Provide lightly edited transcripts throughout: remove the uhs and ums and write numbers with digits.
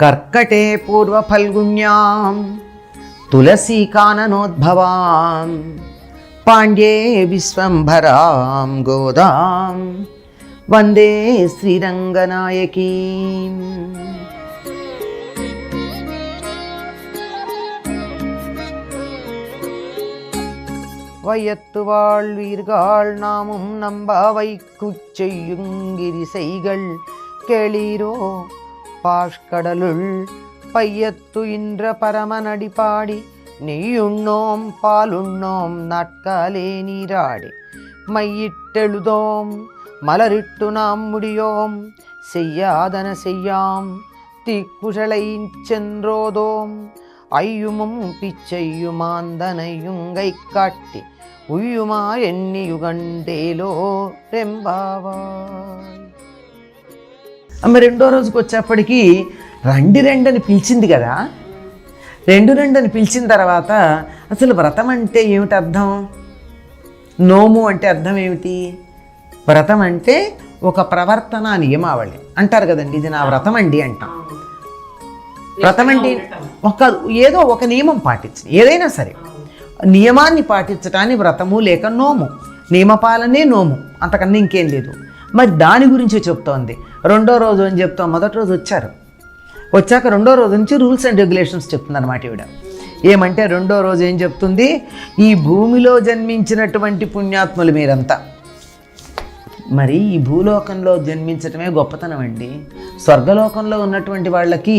కర్కటే పూర్వఫల్గుణ్యాం తులసీకాననోద్భవాం పాండ్యే విశ్వంభరాం గోదాం వందే శ్రీరంగనాయకీం. வையத்துவாள் வீர்கள் நாமும் நம்பாவை குச்செய்யுங்கிரி செய்கள் கேளீரோ பாஷ்கடலுள் பையத்து இன்ற பரமனடி பாடி நெய்யுண்ணோம் பாலுண்ணோம் நாட்காலே நீராடி மையிட்டெழுதோம் மலரிட்டு நாம் முடியோம் செய்யாதன செய்யாம் தீக்குழலை சென்றோதோம் ஐயுமும் பிச்சையுமாந்தனையுங்கை காட்டி ఉయ్యుమా ఎన్ని యుగండేలో రెంబావాయ్. అమ్మ రెండో రోజుకి వచ్చేప్పటికీ రండి అని పిలిచింది కదా. రెండు అని పిలిచిన తర్వాత అసలు వ్రతం అంటే ఏమిటి అర్థం, నోము అంటే అర్థం ఏమిటి? వ్రతం అంటే ఒక ప్రవర్తన నియమావళి అంటారు కదండి. ఇది నా వ్రతం అండి అంటాం. వ్రతం అంటే ఏదో ఒక నియమం పాటించడం, ఏదైనా సరే నియమాన్ని పాటించటాన్ని వ్రతము లేక నోము. నియమపాలనే నోము, అంతకన్నా ఇంకేం లేదు. మరి దాని గురించి చెప్తోంది. రెండో రోజు అని చెప్తాం. మొదటి రోజు వచ్చాక రెండో రోజు నుంచి రూల్స్ అండ్ రెగ్యులేషన్స్ చెప్తుంది అన్నమాట ఈవిడ. ఏమంటే రెండో రోజు ఏం చెప్తుంది? ఈ భూమిలో జన్మించినటువంటి పుణ్యాత్ములు మీరంతా, మరి ఈ భూలోకంలో జన్మించటమే గొప్పతనం అండి. స్వర్గలోకంలో ఉన్నటువంటి వాళ్ళకి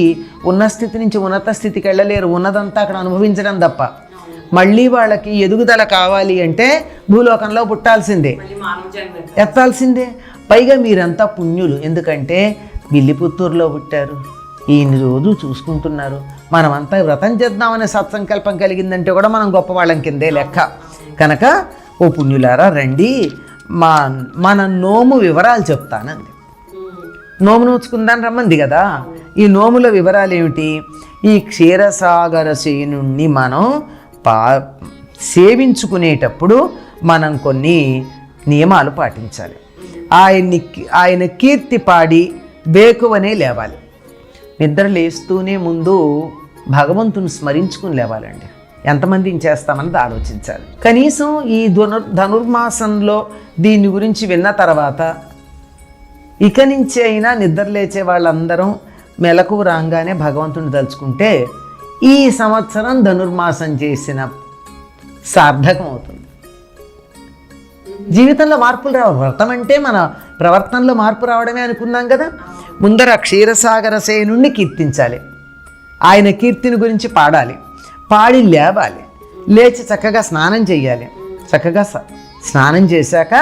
ఉన్న స్థితి నుంచి ఉన్నత స్థితికి వెళ్ళలేరు, ఉన్నదంతా అక్కడ అనుభవించడం తప్ప. మళ్ళీ వాళ్ళకి ఎదుగుదల కావాలి అంటే భూలోకంలో పుట్టాల్సిందే, ఎత్తాల్సిందే. పైగా మీరంతా పుణ్యులు, ఎందుకంటే విల్లిపుత్తూరులో పుట్టారు, ఈయన రోజు చూసుకుంటున్నారు. మనమంతా వ్రతం చేద్దామనే సత్సంకల్పం కలిగిందంటే కూడా మనం గొప్పవాళ్ళం కిందే లెక్క. కనుక ఓ పుణ్యులారా రండి, మన నోము వివరాలు చెప్తానండి. నోము నోచుకుందాని రమ్మంది కదా. ఈ నోముల వివరాలు ఏమిటి? ఈ క్షీరసాగర శయనుణ్ణి మనం సేవించుకునేటప్పుడు మనం కొన్ని నియమాలు పాటించాలి. ఆయన కీర్తి పాడి వేకువనే లేవాలి. నిద్ర లేస్తూనే ముందు భగవంతుని స్మరించుకుని లేవాలండి. ఎంతమందిని చేస్తామన్నది ఆలోచించాలి. కనీసం ఈ ధనుర్మాసంలో దీని గురించి విన్న తర్వాత ఇక నుంచి అయినా నిద్ర లేచే వాళ్ళందరం మెలకు రాగానే భగవంతుని తలుచుకుంటే ఈ సంవత్సరం ధనుర్మాసం చేసిన సార్థకం అవుతుంది. జీవితంలో మార్పులు రావాలి. వ్రతం అంటే మన ప్రవర్తనలో మార్పు రావడమే అనుకున్నాం కదా. ముందర క్షీరసాగర శయనుణ్ణి కీర్తించాలి, ఆయన కీర్తిని గురించి పాడాలి, పాడి లేవాలి, లేచి చక్కగా స్నానం చేయాలి. చక్కగా స్నానం చేశాక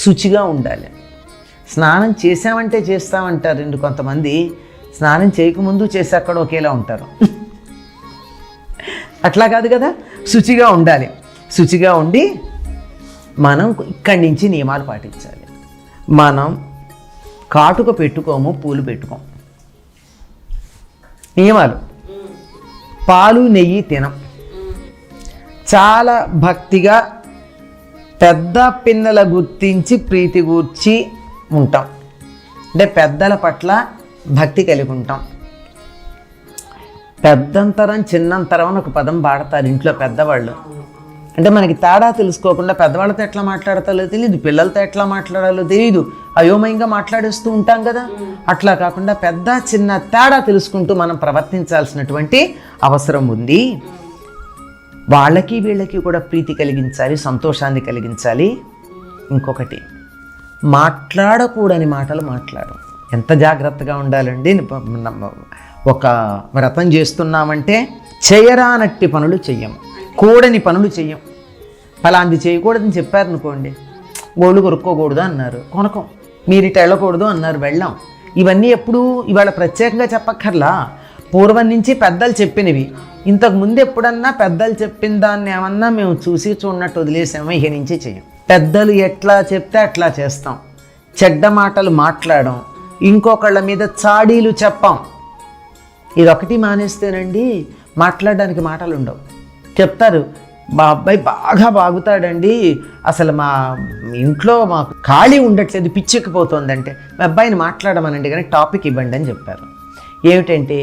శుచిగా ఉండాలి. స్నానం చేసామంటే చేస్తామంటారండి కొంతమంది. స్నానం చేయకముందు చేశాక కూడా ఒకేలా ఉంటారు. అట్లా కాదు కదా, శుచిగా ఉండాలి. శుచిగా ఉండి మనం ఇక్కడి నుంచి నియమాలు పాటించాలి. మనం కాటుక పెట్టుకోము, పూలు పెట్టుకోము. నియమాలు. పాలు నెయ్యి తినం. చాలా భక్తిగా పెద్ద పిన్నల గుర్తించి ప్రీతి గూర్చి ఉంటాం. అంటే పెద్దల పట్ల భక్తి కలిగి ఉంటాం. పెద్దంతరం చిన్నంతరం అని ఒక పదం వాడతారు ఇంట్లో పెద్దవాళ్ళు. అంటే మనకి తేడా తెలుసుకోకుండా పెద్దవాళ్ళతో ఎట్లా మాట్లాడతాలో తెలియదు, పిల్లలతో ఎట్లా మాట్లాడాలో తెలియదు, అయోమయంగా మాట్లాడేస్తూ ఉంటాం కదా. అట్లా కాకుండా పెద్ద చిన్న తేడా తెలుసుకుంటూ మనం ప్రవర్తించాల్సినటువంటి అవసరం ఉంది. వాళ్ళకి వీళ్ళకి కూడా ప్రీతి కలిగించాలి, సంతోషాన్ని కలిగించాలి. ఇంకొకటి, మాట్లాడకూడని మాటలు మాట్లాడు. ఎంత జాగ్రత్తగా ఉండాలండి. ఒక వ్రతం చేస్తున్నామంటే చేయరానట్టి పనులు చెయ్యం, కూడని పనులు చెయ్యం. ఫలాంది చేయకూడదని చెప్పారనుకోండి, గోళ్ళు కొనుక్కోకూడదు అన్నారు, కొనకం. మీరు ఇటు వెళ్ళకూడదు అన్నారు, వెళ్ళాం. ఇవన్నీ ఎప్పుడు ఇవాళ ప్రత్యేకంగా చెప్పక్కర్లా, పూర్వం నుంచి పెద్దలు చెప్పినవి. ఇంతకు ముందు ఎప్పుడన్నా పెద్దలు చెప్పిన దాన్ని ఏమన్నా మేము చూసి చూడనట్టు వదిలేసామో ఇక నుంచి చెయ్యం. పెద్దలు ఎట్లా చెప్తే అట్లా చేస్తాం. చెడ్డ మాటలు మాట్లాడడం, ఇంకొకళ్ళ మీద చాడీలు చెప్పాం. ఇదొకటి మానేస్తేనండి మాట్లాడడానికి మాటలు ఉండవు. చెప్తారు, మా అబ్బాయి బాగా బాగుతాడండి, అసలు మా ఇంట్లో మాకు ఖాళీ ఉండట్లేదు, పిచ్చెక్కిపోతుందంటే మా అబ్బాయిని మాట్లాడమనండి కానీ టాపిక్ ఇవ్వండి అని చెప్పారు. ఏమిటంటే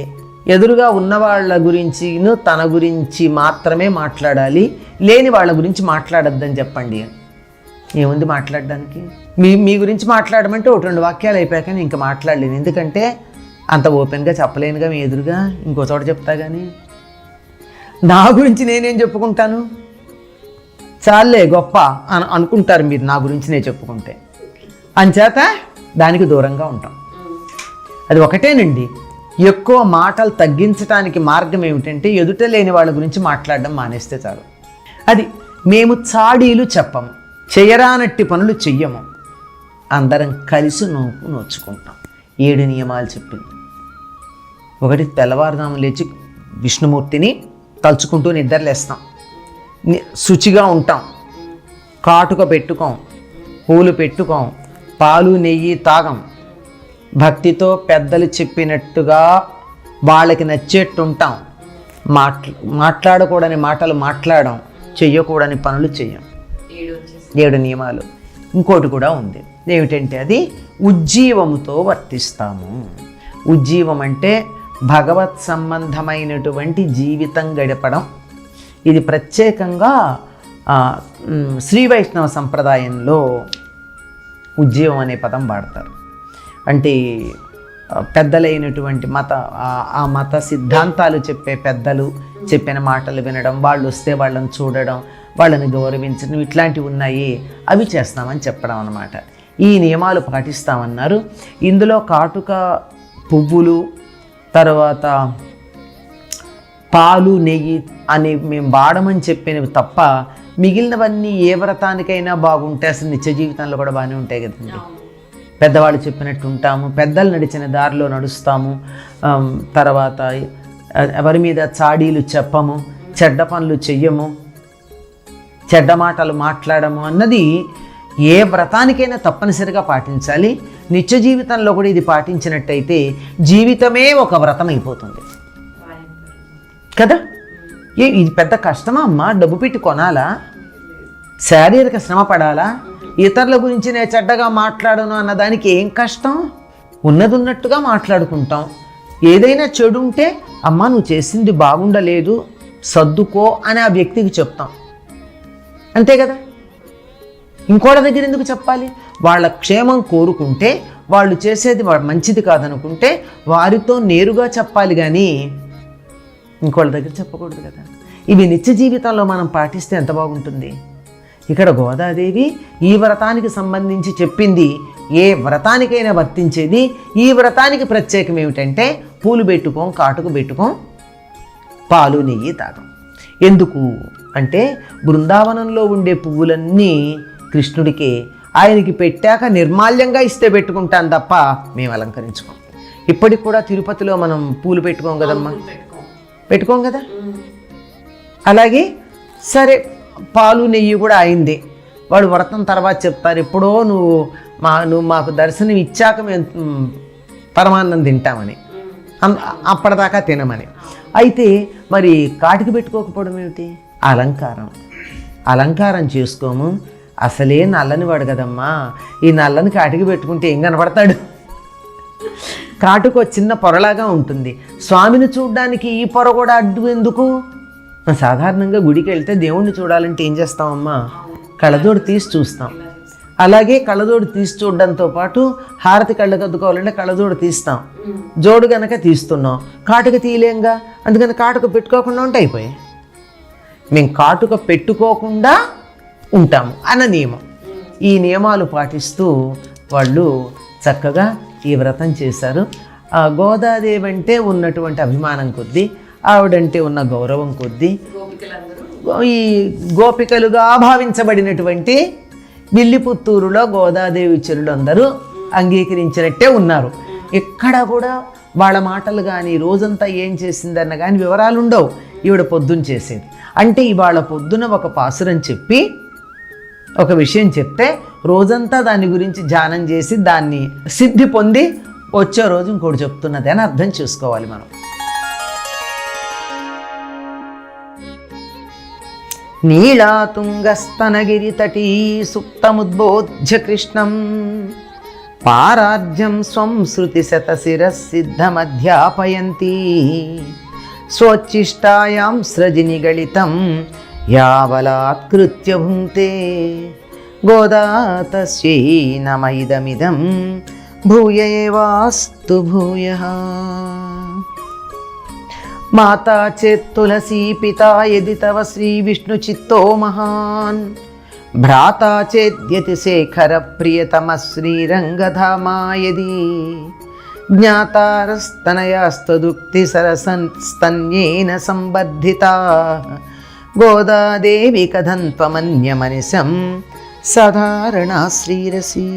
ఎదురుగా ఉన్న వాళ్ళ గురించిను తన గురించి మాత్రమే మాట్లాడాలి, లేని వాళ్ళ గురించి మాట్లాడొద్దని చెప్పండి. ఏముంది మాట్లాడడానికి? మీ గురించి మాట్లాడమంటే ఒకటి రెండు వాక్యాలు అయిపోయాక నేను ఇంకా మాట్లాడలేను, ఎందుకంటే అంత ఓపెన్గా చెప్పలేనుగా మీ ఎదురుగా, ఇంకో చోట చెప్తా. కానీ నా గురించి నేనేం చెప్పుకుంటాను, చాలే గొప్ప అనుకుంటారు మీరు నా గురించి నేను చెప్పుకుంటే. అంచేత దానికి దూరంగా ఉంటాం. అది ఒకటేనండి. ఎక్కువ మాటలు తగ్గించడానికి మార్గం ఏమిటంటే ఎదుట లేని వాళ్ళ గురించి మాట్లాడడం మానేస్తే చాలు. అది మేము చాడీలు చెప్పము, చేయరానట్టి పనులు చెయ్యము, అందరం కలిసి నోచుకుంటాం. 7 నియమాలు చెప్పింది. ఒకటి, తెల్లవారుదాము లేచి విష్ణుమూర్తిని తలుచుకుంటూ నిద్రలేస్తాం, శుచిగా ఉంటాం, కాటుక పెట్టుకోం, పూలు పెట్టుకోం, పాలు నెయ్యి తాగం, భక్తితో పెద్దలు చెప్పినట్టుగా వాళ్ళకి నచ్చేట్టు ఉంటాం, మాట్లాడకూడని మాటలు మాట్లాడడం, చెయ్యకూడని పనులు చెయ్యం. 7 నియమాలు. ఇంకోటి కూడా ఉంది, ఏమిటంటే అది ఉజ్జీవముతో వర్తిస్తాము. ఉజ్జీవం అంటే భగవత్ సంబంధమైనటువంటి జీవితం గడపడం. ఇది ప్రత్యేకంగా శ్రీ వైష్ణవ సంప్రదాయంలో ఉజ్జీవం అనే పదం వాడతారు. అంటే పెద్దలైనటువంటి ఆ మత సిద్ధాంతాలు చెప్పే పెద్దలు చెప్పిన మాటలు వినడం, వాళ్ళు వస్తే వాళ్ళని చూడడం, వాళ్ళని గౌరవించడం, ఇట్లాంటివి ఉన్నాయి, అవి చేస్తామని చెప్పడం అన్నమాట. ఈ నియమాలు పాటిస్తామన్నారు. ఇందులో కాటుక, పువ్వులు, తర్వాత పాలు నెయ్యి అని మేము వాడమని చెప్పినవి తప్ప మిగిలినవన్నీ ఏ వ్రతానికైనా బాగుంటే అసలు నిత్య జీవితంలో కూడా బాగానే ఉంటాయి కదండి. పెద్దవాళ్ళు చెప్పినట్టు ఉంటాము, పెద్దలు నడిచిన దారిలో నడుస్తాము, తర్వాత ఎవరి మీద చాడీలు చెప్పము, చెడ్డ పనులు చెయ్యము, చెడ్డ మాటలు మాట్లాడము అన్నది ఏ వ్రతానికైనా తప్పనిసరిగా పాటించాలి. నిత్య జీవితంలో కూడా ఇది పాటించినట్టయితే జీవితమే ఒక వ్రతం అయిపోతుంది కదా. ఇది పెద్ద కష్టమా అమ్మా? డబ్బు పెట్టి కొనాలా? శారీరక శ్రమ పడాలా? ఇతరుల గురించి నేను చెడ్డగా మాట్లాడను అన్నదానికి ఏం కష్టం? ఉన్నది ఉన్నట్టుగా మాట్లాడుకుంటాం. ఏదైనా చెడు ఉంటే అమ్మా నువ్వు చేసింది బాగుండలేదు, సర్దుకో అని ఆ వ్యక్తికి చెప్తాం, అంతే కదా. ఇంకోళ్ళ దగ్గర ఎందుకు చెప్పాలి? వాళ్ళ క్షేమం కోరుకుంటే, వాళ్ళు చేసేది మంచిది కాదనుకుంటే వారితో నేరుగా చెప్పాలి, కానీ ఇంకోళ్ళ దగ్గర చెప్పకూడదు కదా. ఇవి నిత్య జీవితంలో మనం పాటిస్తే ఎంత బాగుంటుంది. ఇక్కడ గోదాదేవి ఈ వ్రతానికి సంబంధించి చెప్పింది. ఏ వ్రతానికైనా వర్తించేది. ఈ వ్రతానికి ప్రత్యేకం ఏమిటంటే పూలు పెట్టుకోం, కాటుకు పెట్టుకోం, పాలు నెయ్యి తాగం. ఎందుకు అంటే బృందావనంలో ఉండే పువ్వులన్నీ కృష్ణుడికి, ఆయనకి పెట్టాక నిర్మాల్యంగా ఇస్తే పెట్టుకుంటాం తప్ప మేము అలంకరించుకోం. ఇప్పటికి కూడా తిరుపతిలో మనం పూలు పెట్టుకోం కదమ్మా, పెట్టుకోం కదా. అలాగే సరే పాలు నెయ్యి కూడా అయింది, వాడు వ్రతం తర్వాత చెప్తారు, ఎప్పుడో నువ్వు మాకు దర్శనం ఇచ్చాక మేము పరమాన్నం తింటామని, అప్పటిదాకా తినమని. అయితే మరి కాటికి పెట్టుకోకపోవడం ఏమిటి? అలంకారం చేసుకోము. అసలే నల్లని వాడు కదమ్మా, ఈ నల్లని కాటికి పెట్టుకుంటే ఏం కనపడతాడు? కాటుకు చిన్న పొరలాగా ఉంటుంది. స్వామిని చూడడానికి ఈ పొర కూడా అడ్డు ఎందుకు? సాధారణంగా గుడికి వెళ్తే దేవుణ్ణి చూడాలంటే ఏం చేస్తామమ్మా? కళ్ళజోడు తీసి చూస్తాం. అలాగే కళ్ళజోడు తీసి చూడడంతో పాటు హారతి కళ్ళకు అద్దుకోవాలంటే కళ్ళజోడు తీస్తాం. జోడు గనక తీస్తున్నాం, కాటుక తీయలేంగా, అందుకని కాటుక పెట్టుకోకుండా ఉంటే అయిపోయాయి. మేము కాటుక పెట్టుకోకుండా ఉంటాము అన్న నియమం. ఈ నియమాలు పాటిస్తూ వాళ్ళు చక్కగా ఈ వ్రతం చేశారు. ఆ గోదాదేవి అంటే ఉన్నటువంటి అభిమానం కొద్దీ, ఆవిడంటే ఉన్న గౌరవం కొద్దీ ఈ గోపికలుగా భావించబడినటువంటి విల్లిపుత్తూరులో గోదాదేవి చెరులందరూ అంగీకరించినట్టే ఉన్నారు. ఎక్కడ కూడా వాళ్ళ మాటలు కానీ రోజంతా ఏం చేసిందన్న కానీ వివరాలు ఉండవు. ఈవిడ పొద్దున చేసేది అంటే ఇవాళ పొద్దున ఒక పాసురం చెప్పి ఒక విషయం చెప్తే రోజంతా దాని గురించి ధ్యానం చేసి దాన్ని సిద్ధి పొంది వచ్చే రోజు ఇంకోటి చెప్తున్నది అని అర్థం చేసుకోవాలి మనం. నీళాతుంగస్తనగిరి తటీ సుప్తముద్బోధ్య కృష్ణం పారాజ్యం స్వం శృతిశతశిరసిద్ధమధ్యాపయంతి స్వోచ్ఛిష్టాయాం సృజినిగళితం యావలాత్కృత్య భుంక్తే గోదా తస్యై నమ ఇదమిదం భూయ ఏవాస్తు భూయః. మాతా చేత్ తులసీ పితా యది తవ శ్రీ విష్ణు చిత్తో మహాన్ భ్రాతా చేద్యతి శేఖర ప్రియతమ శ్రీరంగధామా యది జ్ఞాతారస్తనయాస్తదుక్తి సరసస్తన్యేన సంబద్ధితా గోదాదేవి కథం త్వమన్యమనిశం సాధారణా శ్రీరసి.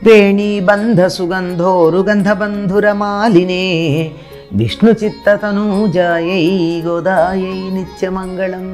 వేణీబంధ సుగంధోరుగంధబంధురమాలినే విష్ణుచిత్తతనూజాయై గోదాయై నిత్యమంగళం.